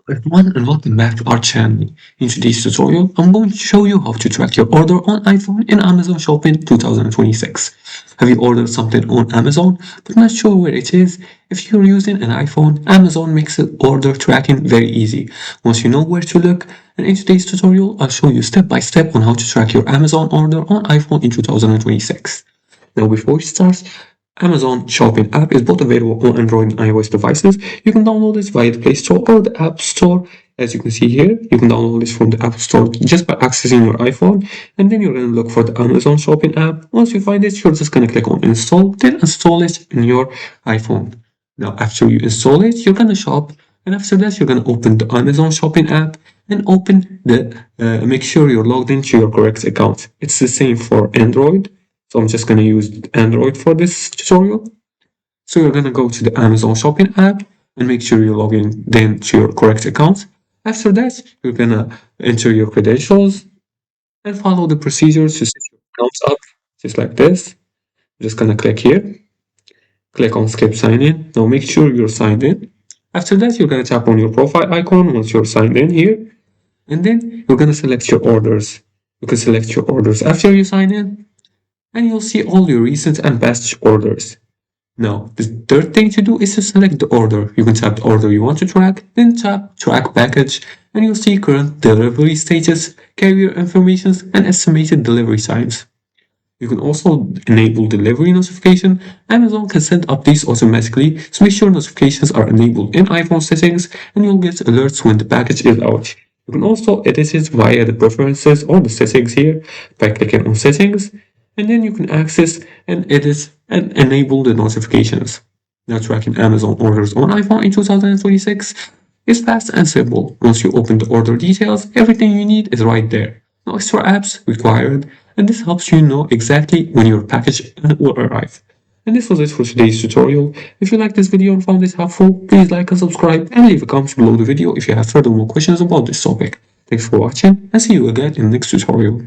Everyone and welcome back to our channel. In today's tutorial, I'm going to show you how to track your order on iPhone in Amazon Shopping 2026. Have you ordered something on Amazon but not sure where it is? If you're using an iPhone, Amazon makes order tracking very easy. Once you know where to look, and in today's tutorial, I'll show you step by step on how to track your Amazon order on iPhone in 2026. Now, before we start, Amazon Shopping app is both available on Android and iOS devices. You can download this via the Play Store or the App Store. As you can see here, you can download this from the App Store just by accessing your iPhone, and then you're going to look for the Amazon Shopping app. Once you find it, you're just going to click on install, then install it in your iPhone. Now, after you install it, you're going to shop, and after that, you're going to open the Amazon Shopping app and open make sure you're logged into your correct account. It's the same for Android. So I'm just going to use Android for this tutorial. So you're going to go to the Amazon Shopping app and make sure you log in then to your correct account. After that, you're going to enter your credentials and follow the procedures to set your accounts up, just like this. I'm just going to click here. Click on skip sign in. Now make sure you're signed in. After that, you're going to tap on your profile icon once you're signed in here. And then you're going to select your orders. You can select your orders after you sign in, and you'll see all your recent and past orders. Now, the third thing to do is to select the order. You can tap the order you want to track, then tap track package, and you'll see current delivery status, carrier information, and estimated delivery times. You can also enable delivery notification. Amazon can send updates automatically, so make sure notifications are enabled in iPhone settings, and you'll get alerts when the package is out. You can also edit it via the preferences or the settings here by clicking on settings, and then you can access and edit and enable the notifications. Now, tracking Amazon orders on iPhone in 2026 is fast and simple. Once you open the order details, everything you need is right there. No extra apps required, and this helps you know exactly when your package will arrive. And this was it for today's tutorial. If you liked this video and found it helpful, please like and subscribe and leave a comment below the video if you have further more questions about this topic. Thanks for watching, and see you again in the next tutorial.